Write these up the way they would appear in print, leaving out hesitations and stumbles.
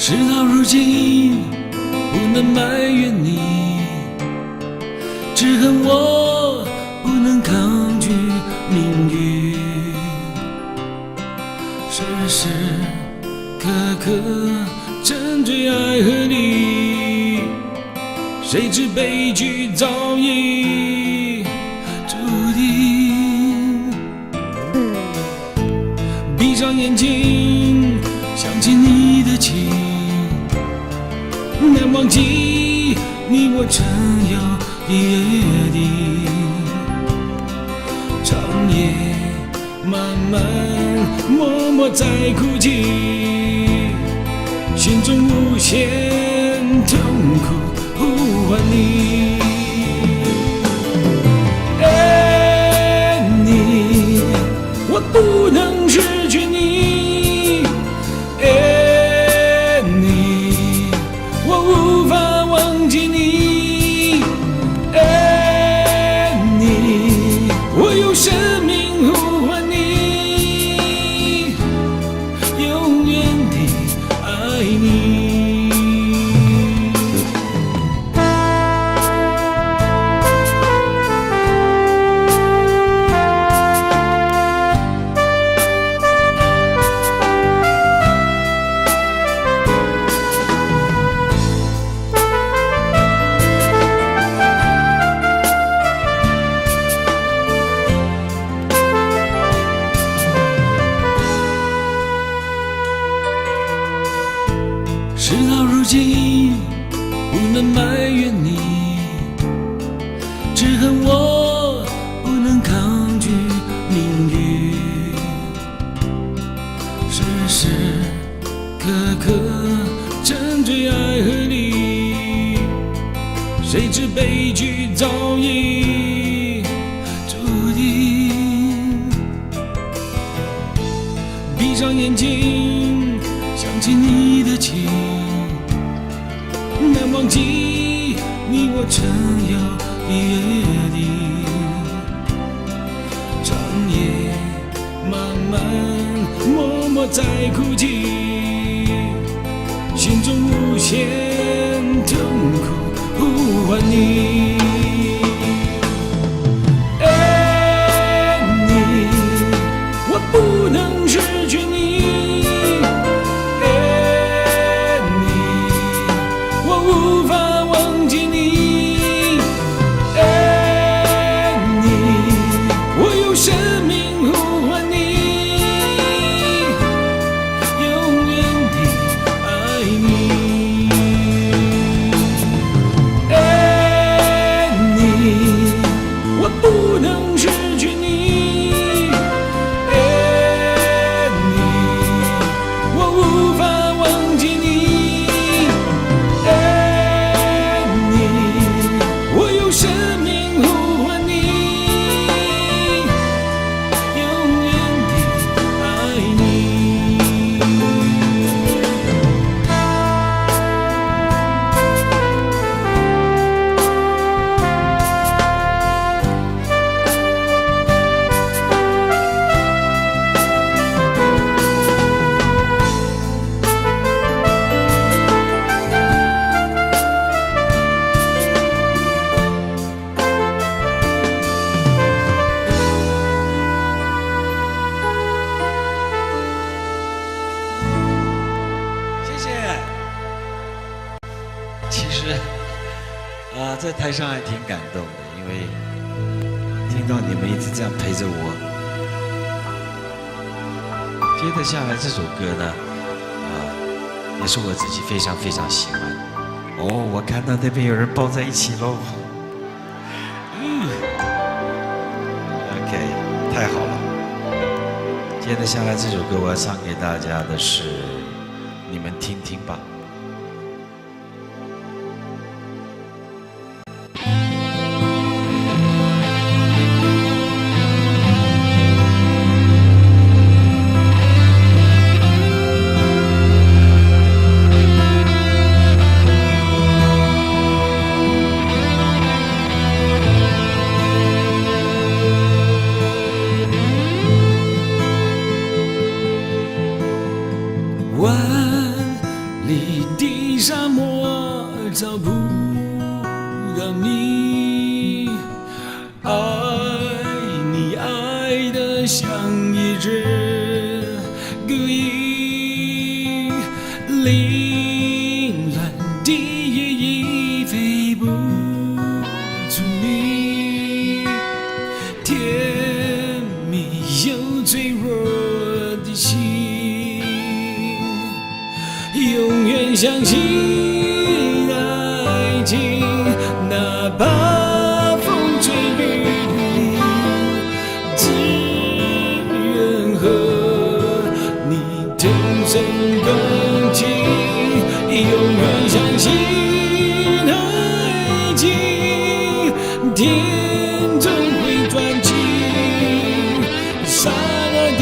事到如今，不能埋怨你，只恨我不能抗拒命运。时时刻刻沉醉爱河里，谁知悲剧早已注定。闭上眼睛，想起你的情，难忘记你我曾有的约定。长夜漫漫，默默在哭泣，心中无限痛苦呼唤你。爱你，我不能失去你。爱你，我无法忘记你。爱你，我用生命呼唤你，永远地爱你。事到如今，不能埋怨你，只恨我不能抗拒命运。时时刻刻沉醉爱河里，谁知悲剧早已注定。闭上眼睛，想起你的情，难忘记你我曾有的约定。长夜漫漫，默默在哭泣，心中无限痛苦呼唤你。爱你，我不能失去你。无法忘记你。爱你，我用生命呼唤你，永远地爱你。爱你，我不能失去你。爱你，我无法忘记你。生命呼唤你，永远地爱你。其实在台上还挺感动的，因为听到你们一直这样陪着我。接着下来这首歌呢，也是我自己非常非常喜欢。哦，我看到那边有人抱在一起喽。OK， 太好了。接着下来这首歌我要唱给大家的是，你们听听吧。里的沙漠找不到你，爱你爱得像一只孤鹰，凌乱的羽翼飞不出你，甜蜜又脆弱的心，永远相信爱情，哪怕风吹雨淋，只愿和你同生共情，永远相信爱情，天总会转晴，刹那的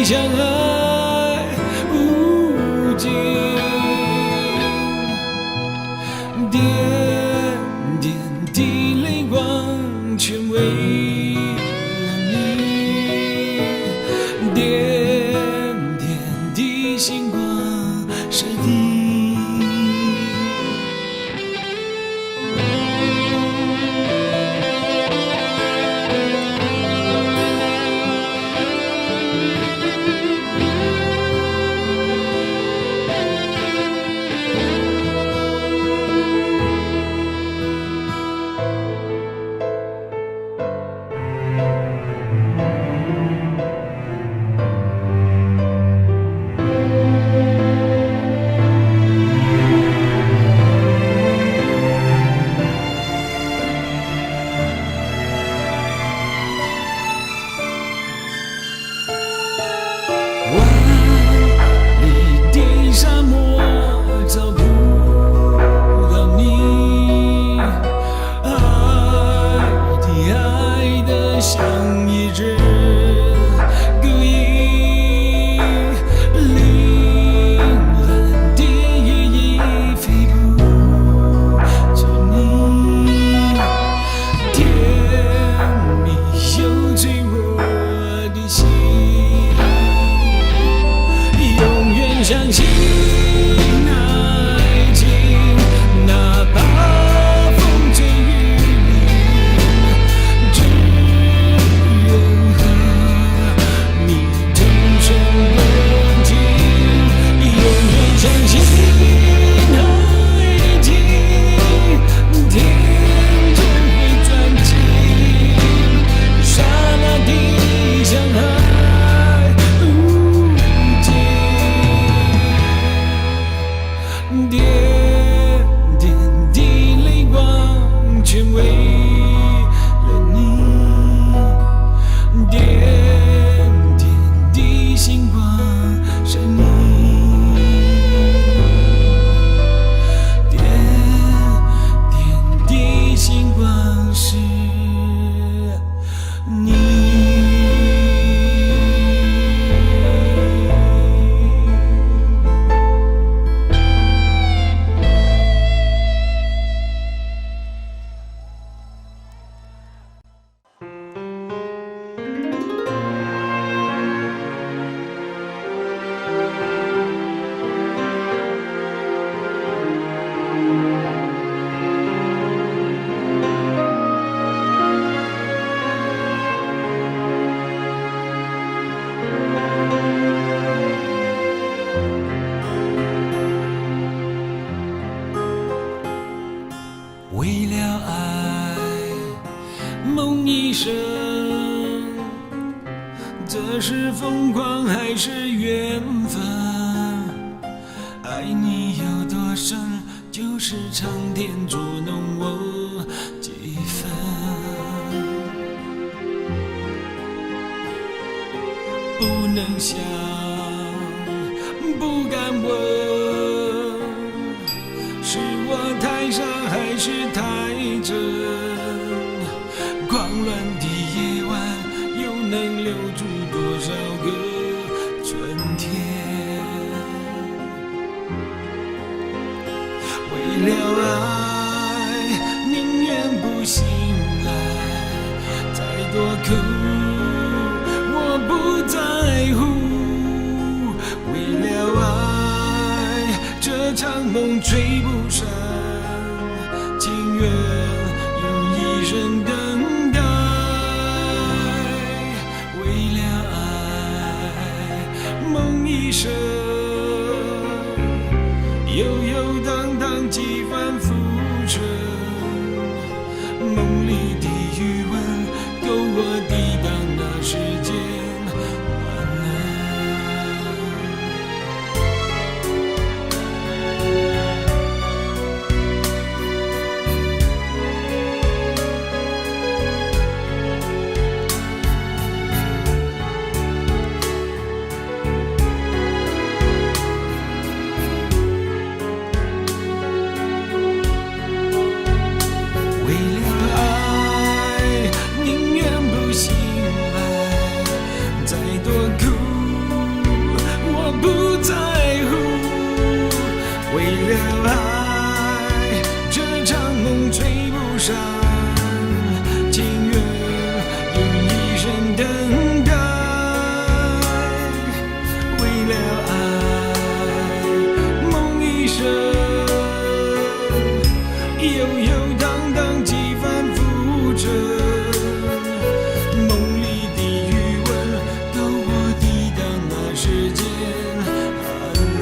相爱无尽，点点的泪光全为了你，点点的星光是你。沙漠找不到你，爱得像一只孤鹰，凌乱的羽翼飞不出你，甜蜜又脆弱的心，永远相信爱情，哪怕风吹雨淋，只愿和你同生共情，永远相信爱情，天总会转晴，刹那的相爱无尽，点点的泪光全为了你，点点的星光是你，点点的星光是你。为了爱梦一生，这是疯狂还是缘分？爱你有多深，就是上天捉弄我几分。不能想，不敢问，是我太傻还是太真？狂乱的夜晚又能留住多少个春天？为了爱宁愿不醒来，再多苦我不在乎。为了爱这场梦追不上，情愿用一生等待。为了爱，梦一生，悠悠荡荡几番浮沉。梦里的余温，够我抵挡那时间寒冷。为了爱，宁愿不醒来，再多苦我不在乎。为了爱，这场梦追不上，情愿用一生等待。为了爱，梦一生，悠悠荡荡几番浮沉。梦里的余温，够我抵挡那时间寒冷。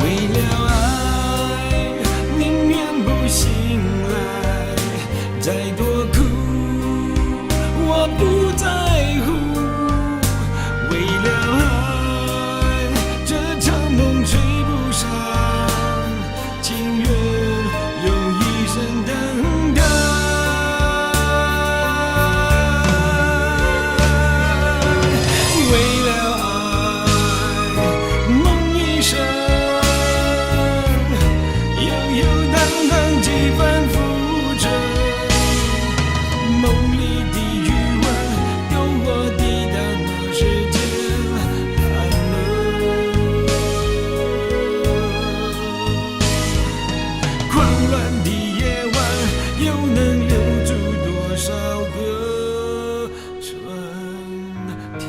为了爱，宁愿不醒来，再多苦我不在乎。为了爱，这场梦追不上，情愿用一生等待。为了爱，梦一生，悠悠荡荡几番浮沉。梦里的余温，够我抵挡那时间寒冷。狂乱的夜晚，又能留住多少个春天？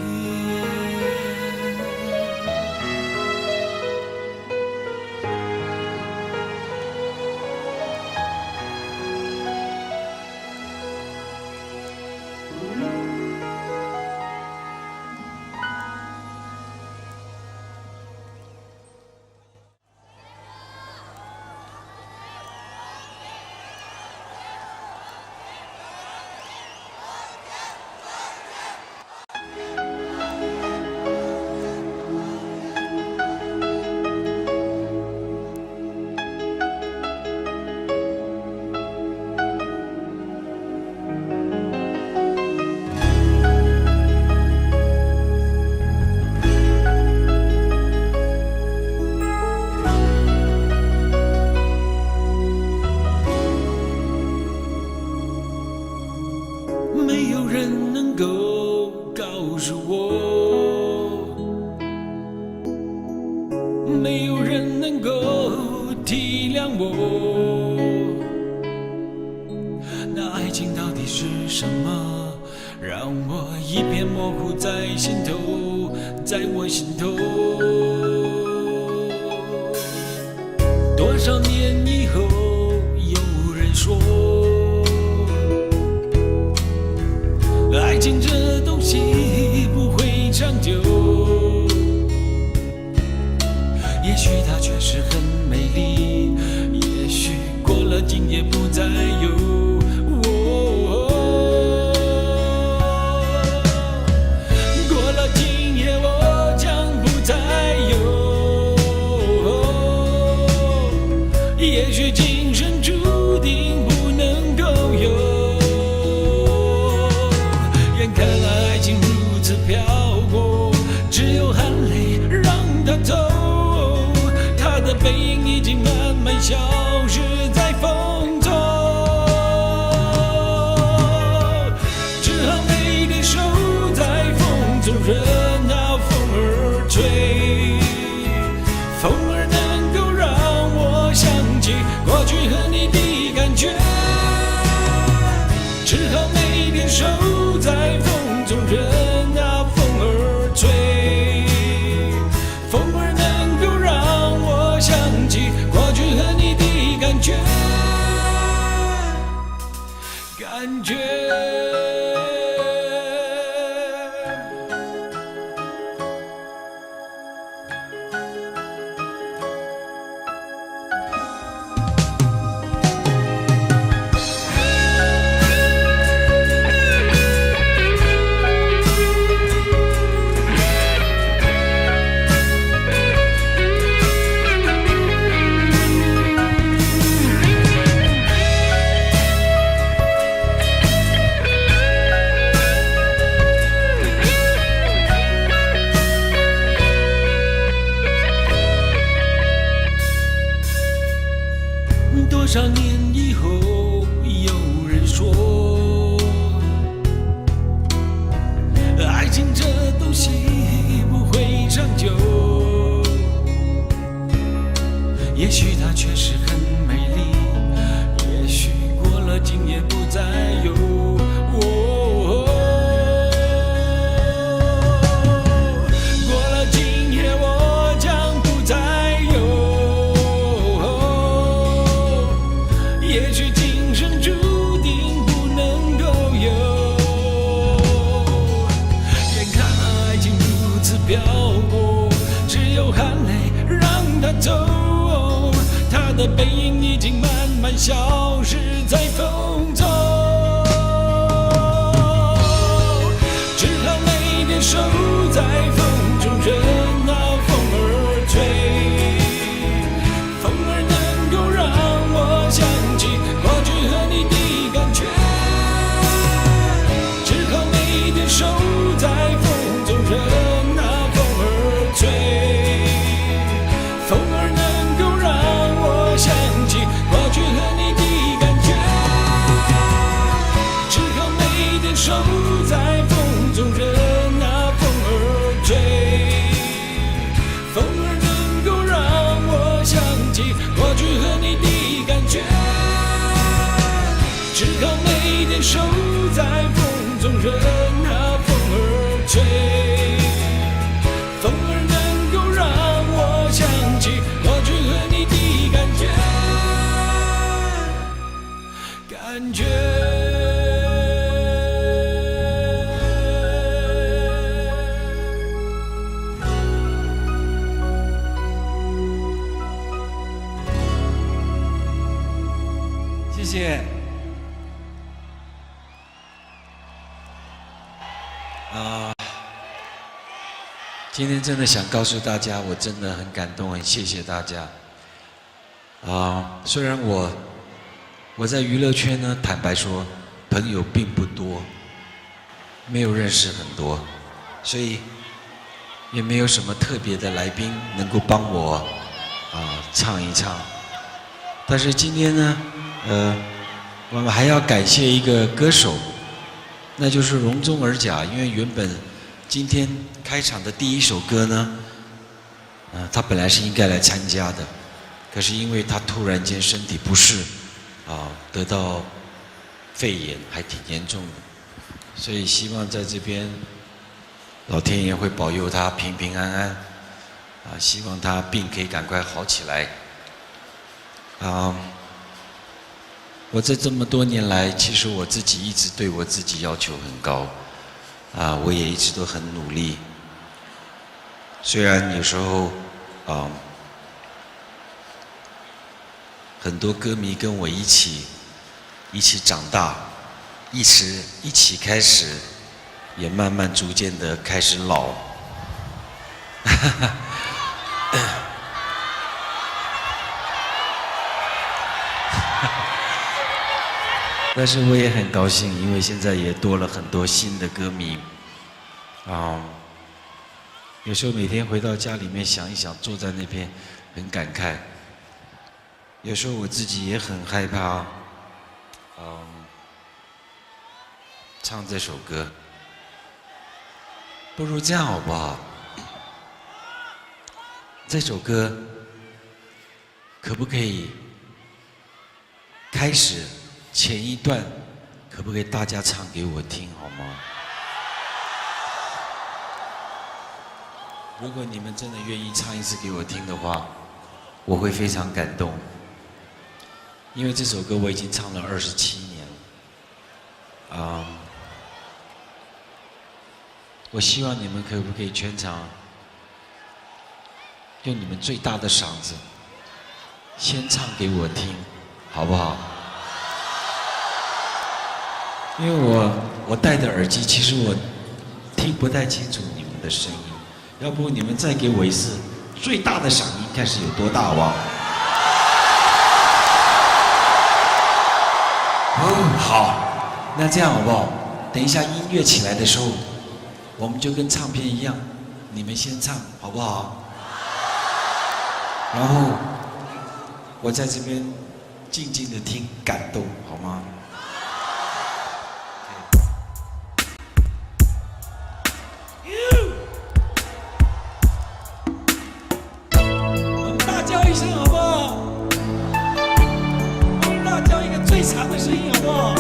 没有人能够告诉我，没有人能够体谅我。那爱情到底是什么，让我一片模糊在心头，在我心头。多少年以后，有人说，爱情这东西不会长久，也许它确实很美丽，也许过了今夜不再有。过了今夜我将不再有，也许今生注定不能够有。看爱情如此飘过，只有含泪让它走。它的背影已经慢慢消失在风中，只好每热闹，风儿吹，风儿能够让我想起过去和你的感觉，只好每天守在风中，热闹，风儿吹，风儿能够让我想起过去和你的感觉，感觉。多少年以后，有人说，爱情这东西不会长久。也许它确实很美丽，也许过了今夜不再有。过了今夜，我将不再有。也许今生注定不能够有，眼看爱情如此漂泊，只有含泪让它走，它的背影已经慢慢消失在风中，只好每天守在风中，热闹，风儿吹，风儿能够让我想起过去和你的感觉，只好每天守在风中，热闹，风儿吹，风儿能够让我想起过去和你的感觉，只好每天守在风中，热闹，风儿吹，风儿能够让我想起过去和你的感觉，只好每天守在风中，热闹，风儿吹，风儿能够让我想起过去和你的感觉，感觉。谢谢。今天真的想告诉大家，我真的很感动，很谢谢大家。虽然我在娱乐圈呢，坦白说，朋友并不多，没有认识很多，所以也没有什么特别的来宾能够帮我唱一唱。但是今天呢，我们还要感谢一个歌手，那就是荣宗尔甲，因为原本今天开场的第一首歌呢，他本来是应该来参加的，可是因为他突然间身体不适，得到肺炎，还挺严重的，所以希望在这边老天爷会保佑他平平安安，希望他病可以赶快好起来。我在这么多年来，其实我自己一直对我自己要求很高，我也一直都很努力。虽然有时候，很多歌迷跟我一起长大，一起开始，也慢慢逐渐的开始老。但是我也很高兴，因为现在也多了很多新的歌迷。有时候每天回到家里面想一想，坐在那边很感慨。有时候我自己也很害怕，唱这首歌。不如这样好不好？这首歌可不可以开始前一段，可不可以大家唱给我听好吗？如果你们真的愿意唱一次给我听的话，我会非常感动。因为这首歌我已经唱了27年了，我希望你们可不可以全场用你们最大的嗓子先唱给我听，好不好？因为我戴的耳机，其实我听不太清楚你们的声音，要不你们再给我一次最大的嗓音，看是有多大哇？哦，好，那这样好不好？等一下音乐起来的时候，我们就跟唱片一样，你们先唱，好不好？然后我在这边静静的听，感动，好吗？我们大叫一声好不好？我们大叫一个最长的声音好不好？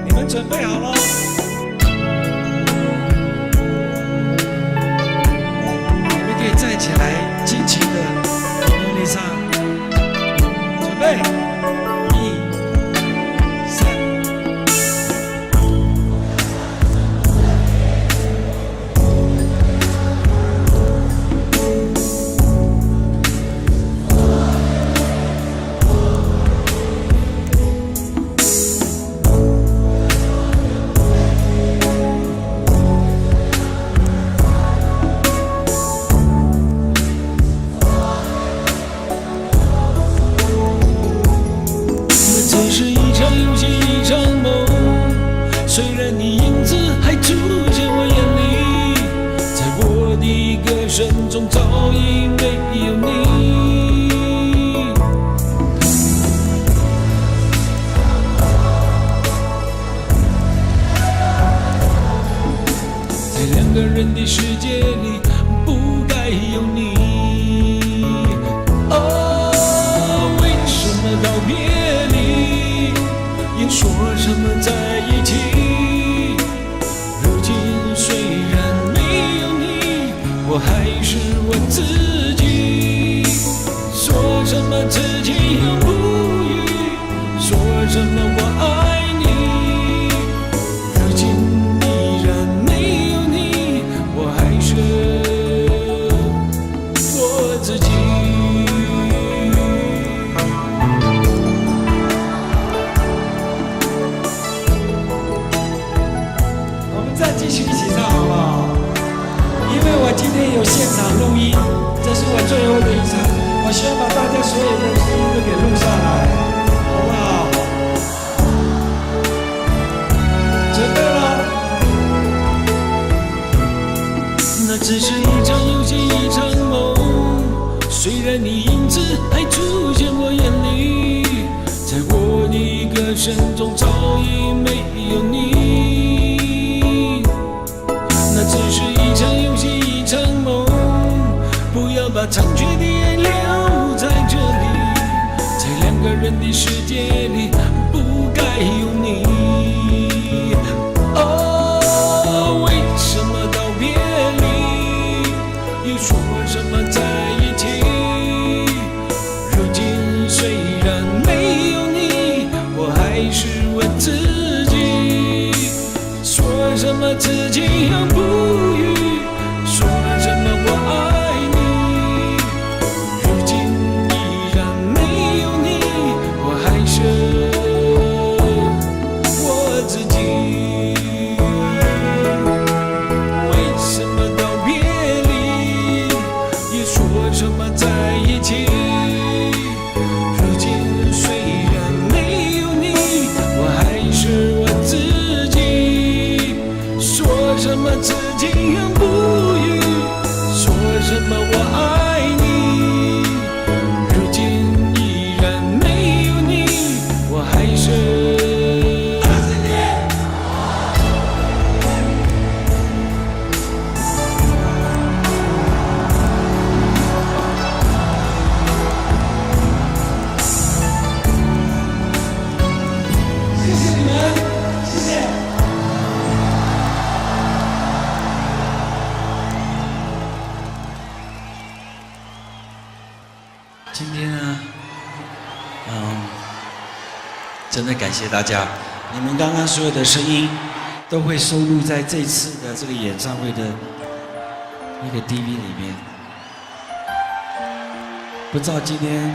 你们准备好了？站起来，尽情的用力唱，准备，1、3。虽然你影子还出现我眼里，在我的歌声中早已没有你。在两个人的世界里，不该有你。哦，为什么道别离，又说什么在一起？我还是问自己，说什么此情又不渝，说什么我爱你，如今依然没有你，我还是我自己。我们再继续一起唱好不好？因为我今天有现场录音，这是我最后的一场，我希望把大家所有的声音都给录下来，好不好？准备了。那只是一场游戏，一场梦，虽然你影子还出现我眼里，在我的歌声中早已没有你。那只是一场游戏，一场梦，不要把残缺的爱留在这里，在两个人的世界里，不该有你。哦，为什么道别离，又说什么在一起？如今虽然没有你，我还是问自己，说什么此情又不渝，说什么我爱你，如今依然没有你，我还是真的感谢大家，你们刚刚所有的声音都会收录在这次的这个演唱会的那个 DV 里面。不知道今天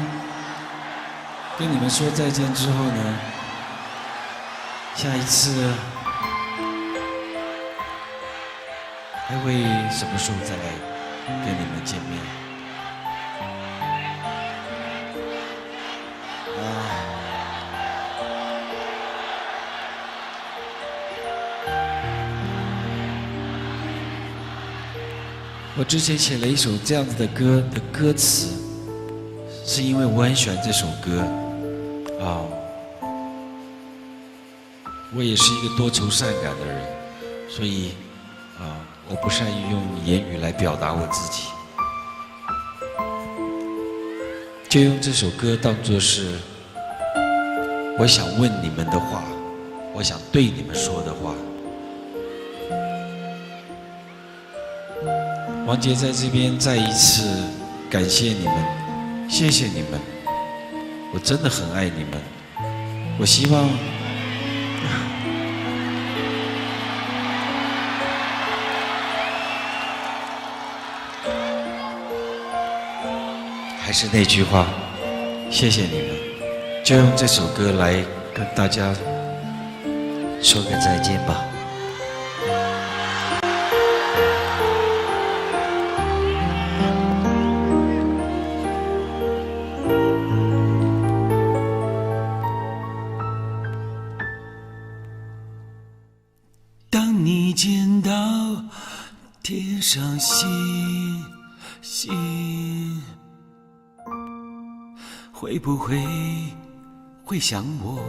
跟你们说再见之后呢，下一次还会什么时候再来跟你们见面？我之前写了一首这样子的歌的歌词，是因为我很喜欢这首歌啊。我也是一个多愁善感的人，所以我不善于用言语来表达我自己，就用这首歌当作是我想问你们的话，我想对你们说的话。王杰在这边再一次感谢你们，谢谢你们，我真的很爱你们。我希望还是那句话，谢谢你们，就用这首歌来跟大家说个再见吧。当你见到天上星星，会不会想我？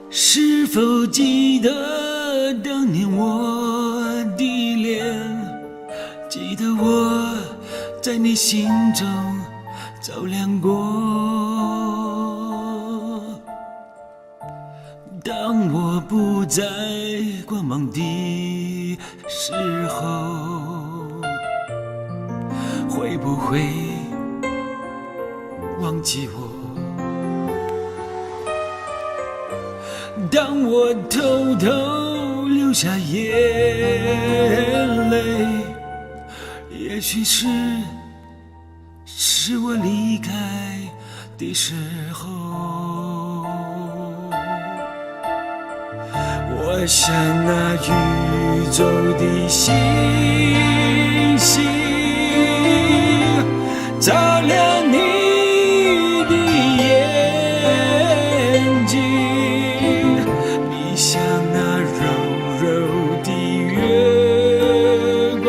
是否记得当年我的脸？记得我在你心中照亮过。当我不在光芒的时候，会不会忘记我？当我偷偷流下眼泪，也许是我离开的时候。我想那宇宙的星星照亮你的眼睛，你像那柔柔的月光，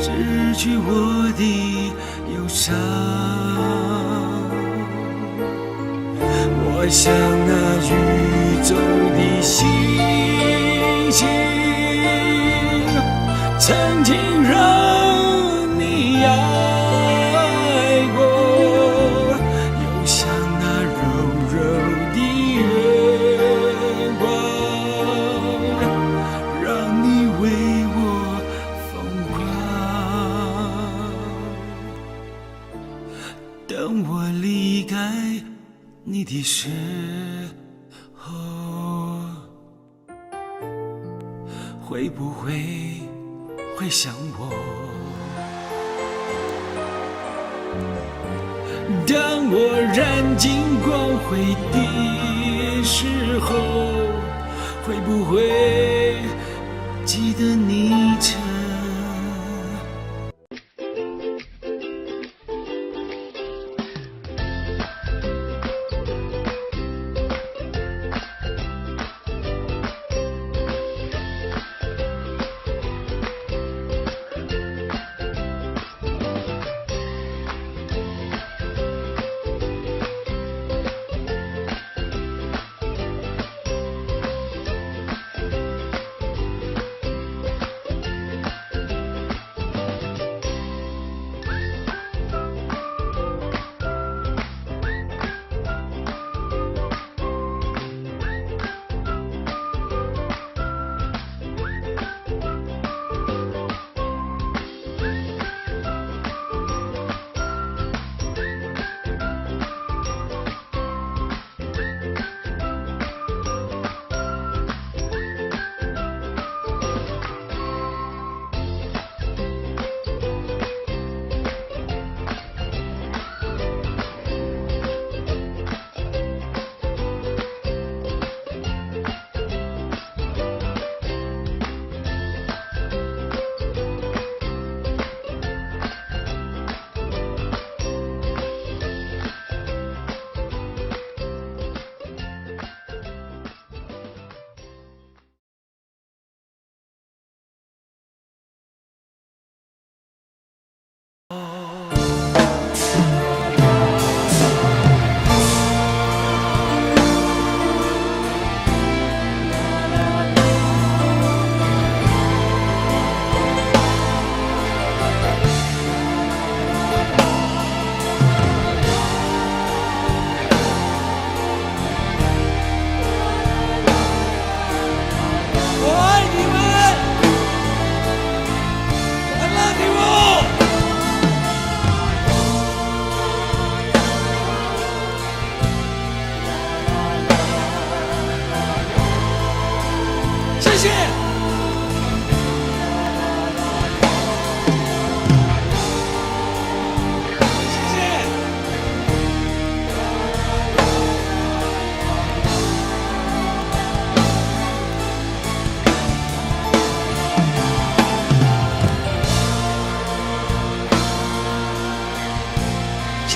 失去我的忧伤。我想那宇宙的星星曾经让你爱过，又像那柔柔的月光，让你为我疯狂。等我离开你的时候，会不会想我？当我燃尽光辉的时候，会不会记得你曾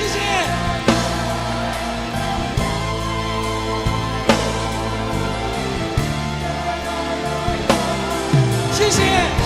谢谢。谢谢。